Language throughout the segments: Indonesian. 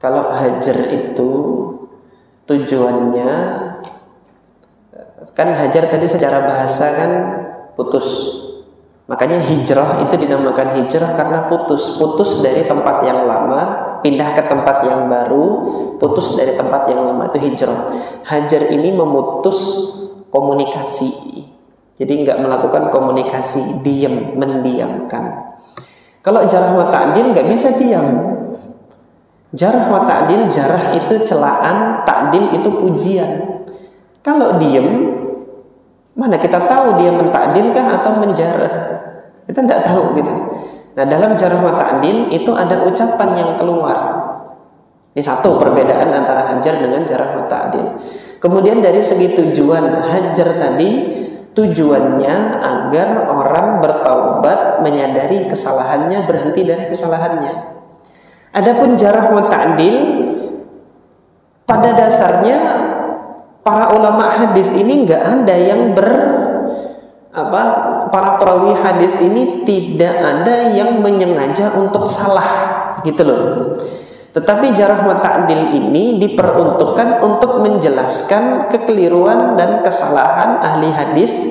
Kalau hajar itu tujuannya, kan hajar tadi secara bahasa kan putus. Makanya hijrah itu dinamakan hijrah karena putus dari tempat yang lama, pindah ke tempat yang baru, putus dari tempat yang lama, itu hijrah. Hajar ini memutus komunikasi. Jadi nggak melakukan komunikasi, diam, mendiamkan. Kalau jarah wa ta'dil nggak bisa diam. Jarah wa ta'dil, jarah itu celaan, ta'dil itu pujian. Kalau diam, mana kita tahu dia mentakdilkah atau menjarah? Kita tidak tahu gitu. Nah, dalam jarah wa ta'dil itu ada ucapan yang keluar. Ini satu perbedaan antara hajar dengan jarah wa ta'dil. Kemudian dari segi tujuan hajar tadi, tujuannya agar orang bertaubat, menyadari kesalahannya, berhenti dari kesalahannya. Adapun jarah wa ta'dil, pada dasarnya para ulama hadis ini nggak ada yang para perawi hadis ini tidak ada yang menyengaja untuk salah gitu loh. Tetapi jarah wa ta'dil ini diperuntukkan untuk menjelaskan kekeliruan dan kesalahan ahli hadis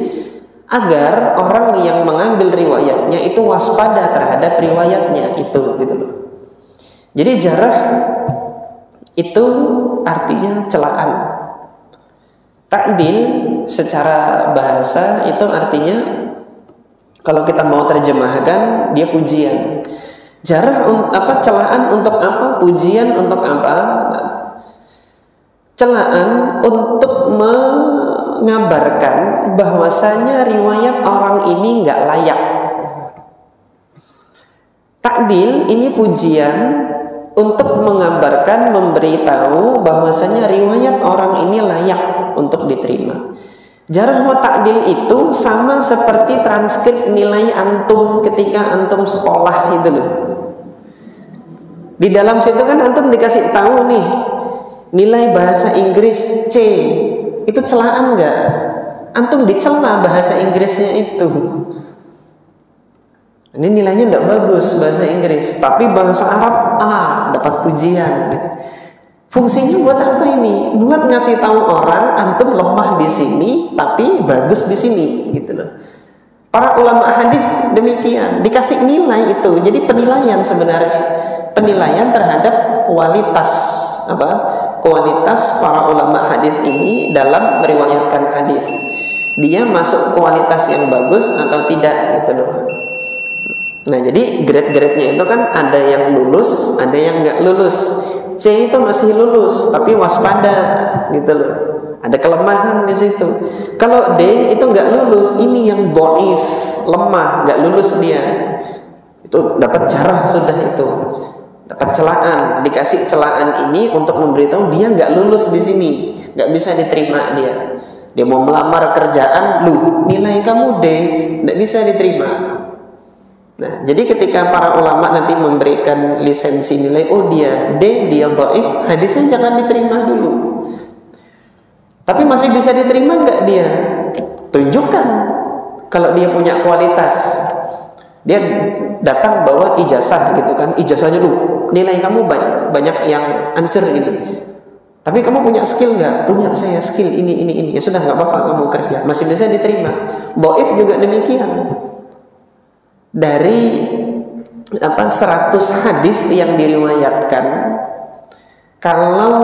agar orang yang mengambil riwayatnya itu waspada terhadap riwayatnya itu gitu loh. Jadi jarah itu artinya celaan. Ta'dil secara bahasa itu artinya, kalau kita mau terjemahkan, dia pujian. Jarah celaan untuk apa? Pujian untuk apa? Celaan untuk mengabarkan bahwasanya riwayat orang ini nggak layak. Ta'dil ini pujian untuk mengabarkan, memberitahu bahwasanya riwayat orang ini layak untuk diterima. Jarah wa ta'dil itu sama seperti transkrip nilai antum ketika antum sekolah itu loh. Di dalam situ kan antum dikasih tahu nih, nilai bahasa Inggris C, itu celaan enggak? Antum dicela bahasa Inggrisnya itu. Ini nilainya enggak bagus bahasa Inggris, tapi bahasa Arab A, dapat pujian. Fungsinya buat apa ini? Buat ngasih tahu orang antum lemah di sini tapi bagus di sini gitu loh. Para ulama hadis demikian, dikasih nilai itu. Jadi penilaian sebenarnya, penilaian terhadap kualitas kualitas para ulama hadis ini dalam meriwayatkan hadis. Dia masuk kualitas yang bagus atau tidak gitu loh. Nah, jadi grade-grade-nya itu kan ada yang lulus, ada yang nggak lulus. C itu masih lulus, tapi waspada gitu loh. Ada kelemahan di situ. Kalau D itu nggak lulus, ini yang dhaif, lemah, nggak lulus dia. Itu dapat jarah sudah itu. Dapat celaan, dikasih celaan ini untuk memberitahu dia nggak lulus di sini, nggak bisa diterima dia. Dia mau melamar kerjaan, nilai kamu D, nggak bisa diterima. Nah, jadi ketika para ulama nanti memberikan lisensi nilai, oh dia D, dia dhaif, hadisnya jangan diterima dulu. Tapi masih bisa diterima nggak dia? Tunjukkan kalau dia punya kualitas. Dia datang bawa ijazah gitu kan, ijazahnya nilai kamu banyak yang ancur gitu. Tapi kamu punya skill nggak? Punya, saya skill ini. Ya sudah, nggak apa-apa kamu kerja, masih bisa diterima. Dhaif juga demikian. Dari 100 hadis yang diriwayatkan, kalau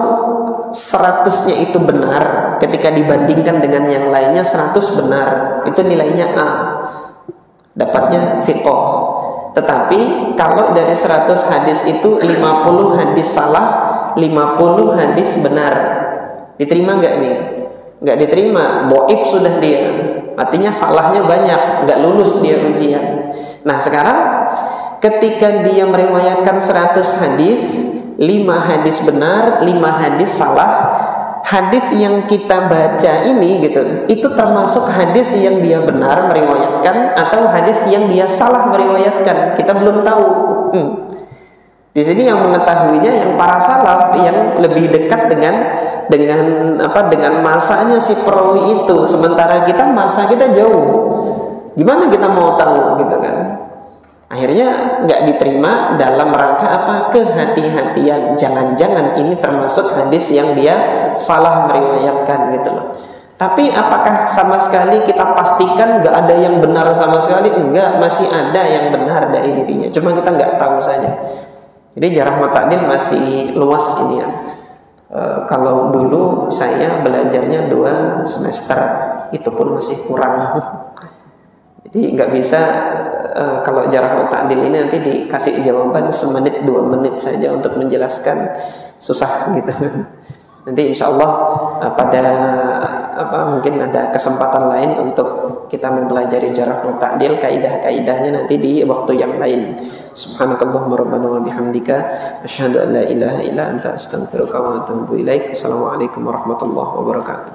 100-nya itu benar, ketika dibandingkan dengan yang lainnya 100 benar, itu nilainya A, dapatnya thiqah. Tetapi kalau dari 100 hadis itu 50 hadis salah, 50 hadis benar, diterima nggak nih? Nggak diterima, dhaif sudah dia. Artinya salahnya banyak, nggak lulus dia ujian. Nah sekarang ketika dia meriwayatkan 100 hadis, 5 hadis benar, 5 hadis salah. Hadis yang kita baca ini gitu, itu termasuk hadis yang dia benar meriwayatkan atau hadis yang dia salah meriwayatkan, kita belum tahu. Di sini yang mengetahuinya yang para salaf yang lebih dekat dengan masanya si perawi itu, sementara kita masa kita jauh. Gimana kita mau tahu gitu kan? Akhirnya nggak diterima dalam rangka apa? Kehati-hatian. Jangan-jangan ini termasuk hadis yang dia salah meriwayatkan gitu loh. Tapi apakah sama sekali kita pastikan nggak ada yang benar sama sekali? Enggak, masih ada yang benar dari dirinya. Cuma kita nggak tahu saja. Jadi jarh wa ta'dil masih luas ini ya. Kalau dulu saya belajarnya 2 semester, itu pun masih kurang. Jadi nggak bisa kalau jarh wa ta'dil ini nanti dikasih jawaban semenit 2 menit saja untuk menjelaskan, susah gitu. Nanti insya Allah pada mungkin ada kesempatan lain untuk kita mempelajari jarh wa ta'dil, kaidah-kaidahnya nanti di waktu yang lain. Subhanakallahumma rabbana wa bihamdika asyhadu an la ilaha illa anta astaghfiruka wa atubu ilaik. Assalamualaikum warahmatullahi wabarakatuh.